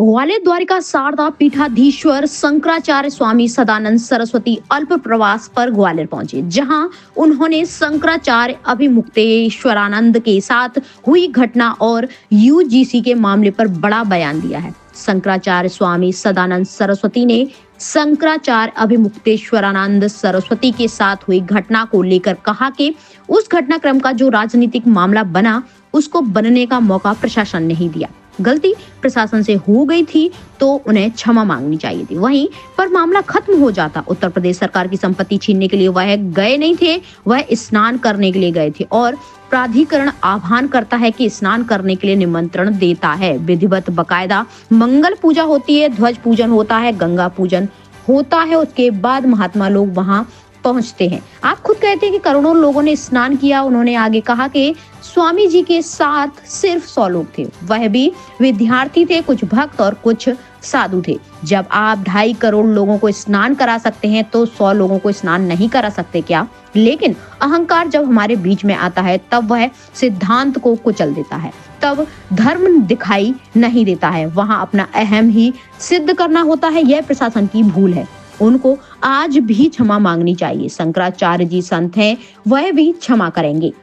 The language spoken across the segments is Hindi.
ग्वालियर द्वारिका शारदा पीठाधीश्वर शंकराचार्य स्वामी सदानंद सरस्वती अल्प प्रवास पर ग्वालियर पहुंचे, जहां उन्होंने शंकराचार्य अभिमुक्तेश्वरानंद के साथ हुई घटना और यूजीसी के मामले पर बड़ा बयान दिया है। शंकराचार्य स्वामी सदानंद सरस्वती ने शंकराचार्य अभिमुक्तेश्वरानंद सरस्वती के साथ हुई घटना को लेकर कहा कि उस घटनाक्रम का जो राजनीतिक मामला बना, उसको बनने का मौका प्रशासन ने ही दिया। गलती प्रशासन से हो गई थी तो उन्हें क्षमा मांगनी चाहिए थी। वहीं पर मामला खत्म हो जाता। उत्तर प्रदेश सरकार की संपत्ति छीनने के लिए वह गए नहीं थे, वह स्नान करने के लिए गए थे और प्राधिकरण आह्वान करता है कि स्नान करने के लिए निमंत्रण देता है। विधिवत बकायदा मंगल पूजा होती है, ध्वज पूजन होता है, गंगा पूजन होता है। उसके बाद महात्मा लोग वहां पहुंचते हैं। आप खुद कहते हैं कि करोड़ों लोगों ने स्नान किया। उन्होंने आगे कहा कि स्वामी जी के साथ सिर्फ 100 लोग थे, वह भी विद्यार्थी थे, कुछ भक्त और कुछ साधु थे। जब आप 2.5 करोड़ लोगों को स्नान करा सकते हैं तो 100 लोगों को स्नान नहीं करा सकते क्या? लेकिन अहंकार जब हमारे बीच में आता है तब वह सिद्धांत को कुचल देता है, तब धर्म दिखाई नहीं देता है। वहां अपना अहम ही सिद्ध करना होता है। यह प्रशासन की भूल है, उनको आज भी क्षमा मांगनी चाहिए। शंकराचार्य जी संत हैं, वह भी क्षमा करेंगे।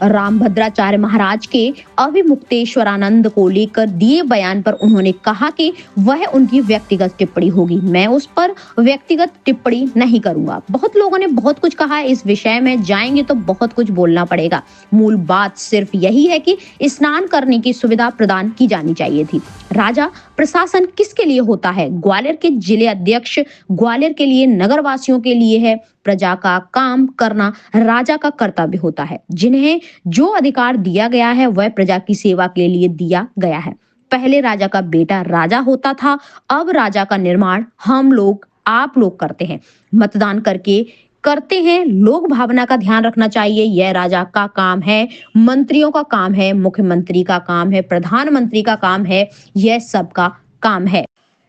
रामभद्राचार्य महाराज के अभिमुक्तेश्वरानंद को लेकर दिए बयान पर उन्होंने कहा कि वह उनकी व्यक्तिगत टिप्पणी होगी, मैं उस पर व्यक्तिगत टिप्पणी नहीं करूंगा। बहुत लोगों ने बहुत कुछ कहा है, इस विषय में जाएंगे तो बहुत कुछ बोलना पड़ेगा। मूल बात सिर्फ यही है कि स्नान करने की सुविधा प्रदान की जानी चाहिए थी। राजा प्रशासन किसके लिए होता है? ग्वालियर के जिले अध्यक्ष ग्वालियर के लिए, नगरवासियों के लिए है। प्रजा का काम करना राजा का कर्तव्य होता है। जिन्हें जो अधिकार दिया गया है वह प्रजा की सेवा के लिए दिया गया है। पहले राजा का बेटा राजा होता था, अब राजा का निर्माण हम लोग, आप लोग करते हैं, मतदान करके करते हैं। लोक भावना का ध्यान रखना चाहिए। यह राजा का काम है, मंत्रियों का काम है, मुख्यमंत्री का काम है, प्रधानमंत्री का काम है, यह सबका काम है।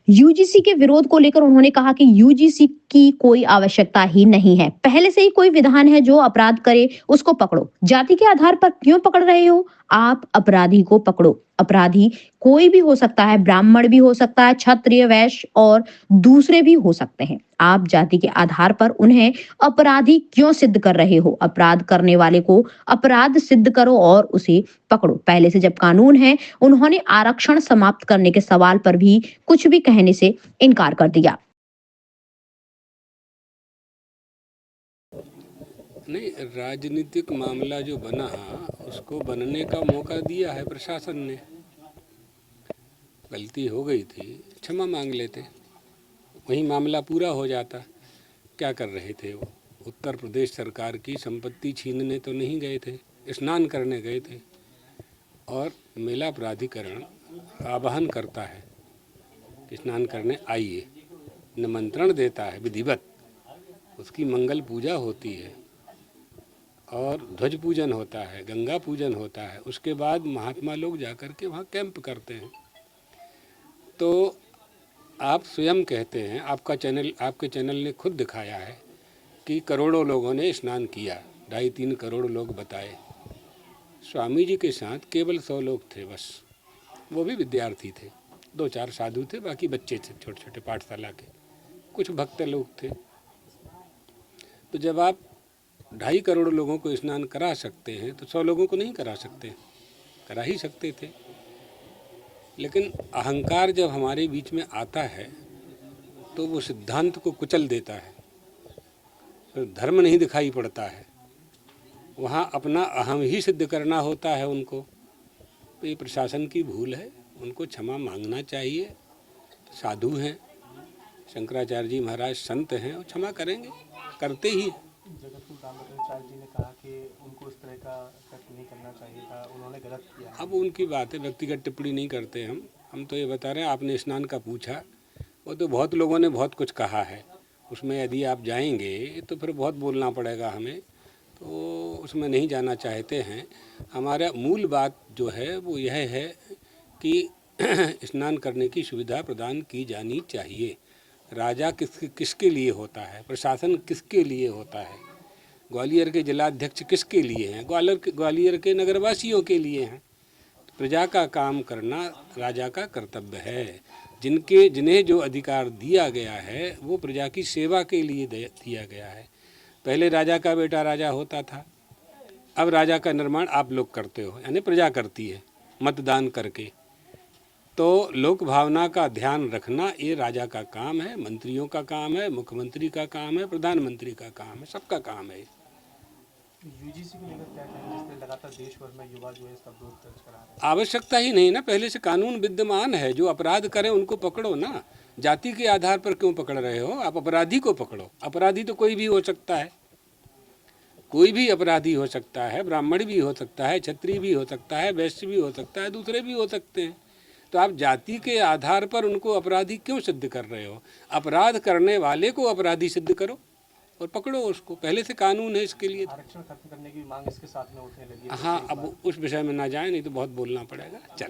यूजीसी के विरोध को लेकर उन्होंने कहा कि यूजीसी की कोई आवश्यकता ही नहीं है। पहले से ही कोई विधान है, जो अपराध करे उसको पकड़ो। जाति के आधार पर क्यों पकड़ रहे हो? आप अपराधी को पकड़ो। अपराधी कोई भी हो सकता है, ब्राह्मण भी हो सकता है, क्षत्रिय, वैश्य और दूसरे भी हो सकते हैं। आप जाति के आधार पर उन्हें अपराधी क्यों सिद्ध कर रहे हो? अपराध करने वाले को अपराध सिद्ध करो और उसे पकड़ो। पहले से जब कानून है, उन्होंने आरक्षण समाप्त करने के सवाल पर भी कुछ भी कहने से इनकार कर दिया। नहीं, राजनीतिक मामला जो बना उसको बनने का मौका दिया है प्रशासन ने। गलती हो गई थी, क्षमा मांग लेते, वही मामला पूरा हो जाता। क्या कर रहे थे वो? उत्तर प्रदेश सरकार की संपत्ति छीनने तो नहीं गए थे, स्नान करने गए थे। और मेला प्राधिकरण आह्वान करता है कि स्नान करने आइए, निमंत्रण देता है विधिवत, उसकी मंगल पूजा होती है और ध्वज पूजन होता है, गंगा पूजन होता है। उसके बाद महात्मा लोग जाकर के वहाँ कैंप करते हैं। तो आप स्वयं कहते हैं, आपके चैनल ने खुद दिखाया है कि करोड़ों लोगों ने स्नान किया, 2.5-3 करोड़ लोग बताए। स्वामी जी के साथ केवल 100 लोग थे बस, वो भी विद्यार्थी थे, 2-4 साधु थे, बाकी बच्चे थे छोटे छोटे पाठशाला के, कुछ भक्त लोग थे। तो जब आप 2.5 करोड़ लोगों को स्नान करा सकते हैं तो 100 लोगों को नहीं करा सकते? करा ही सकते थे। लेकिन अहंकार जब हमारे बीच में आता है तो वो सिद्धांत को कुचल देता है, तो धर्म नहीं दिखाई पड़ता है, वहाँ अपना अहम ही सिद्ध करना होता है उनको। तो ये प्रशासन की भूल है, उनको क्षमा मांगना चाहिए। साधु हैं, शंकराचार्य जी महाराज संत हैं, वो क्षमा करेंगे, करते ही। जगतगुरु रामभद्राचार्य जी ने कहा कि उनको इस तरह का नहीं करना चाहिए था, उन्होंने गलत किया। अब उनकी बात है, व्यक्तिगत टिप्पणी नहीं करते हम तो ये बता रहे हैं। आपने स्नान का पूछा, वो तो बहुत लोगों ने बहुत कुछ कहा है, उसमें यदि आप जाएंगे तो फिर बहुत बोलना पड़ेगा हमें, तो उसमें नहीं जाना चाहते हैं। हमारा मूल बात जो है वो यह है कि स्नान करने की सुविधा प्रदान की जानी चाहिए। राजा किसके लिए होता है? प्रशासन किसके लिए होता है? ग्वालियर के जिलाध्यक्ष किसके लिए हैं? ग्वालियर के नगरवासियों के लिए हैं। प्रजा का काम करना राजा का कर्तव्य है। जिन्हें जो अधिकार दिया गया है वो प्रजा की सेवा के लिए दिया गया है। पहले राजा का बेटा राजा होता था, अब राजा का निर्माण आप लोग करते हो, यानी प्रजा करती है मतदान करके। तो लोक भावना का ध्यान रखना ये राजा का काम है, मंत्रियों का काम है, मुख्यमंत्री का काम है, प्रधानमंत्री का काम है, सबका काम है। यूजीसी को लेकर क्या कहेंगे, जिससे लगातार देश भर में युवा जो है इसका विरोध दर्ज करा रहे हैं? आवश्यकता ही नहीं ना, पहले से कानून विद्यमान है। जो अपराध करें उनको पकड़ो ना, जाति के आधार पर क्यों पकड़ रहे हो? आप अपराधी को पकड़ो। अपराधी तो कोई भी हो सकता है, कोई भी अपराधी हो सकता है, ब्राह्मण भी हो सकता है, क्षत्रिय भी हो सकता है, वैश्य भी हो सकता है, दूसरे भी हो सकते हैं। तो आप जाति के आधार पर उनको अपराधी क्यों सिद्ध कर रहे हो? अपराध करने वाले को अपराधी सिद्ध करो और पकड़ो उसको। पहले से कानून है इसके लिए। आरक्षण खत्म करने की मांग इसके साथ में उठने लगी है। हाँ, अब उस विषय में ना जाए, नहीं तो बहुत बोलना पड़ेगा। चल।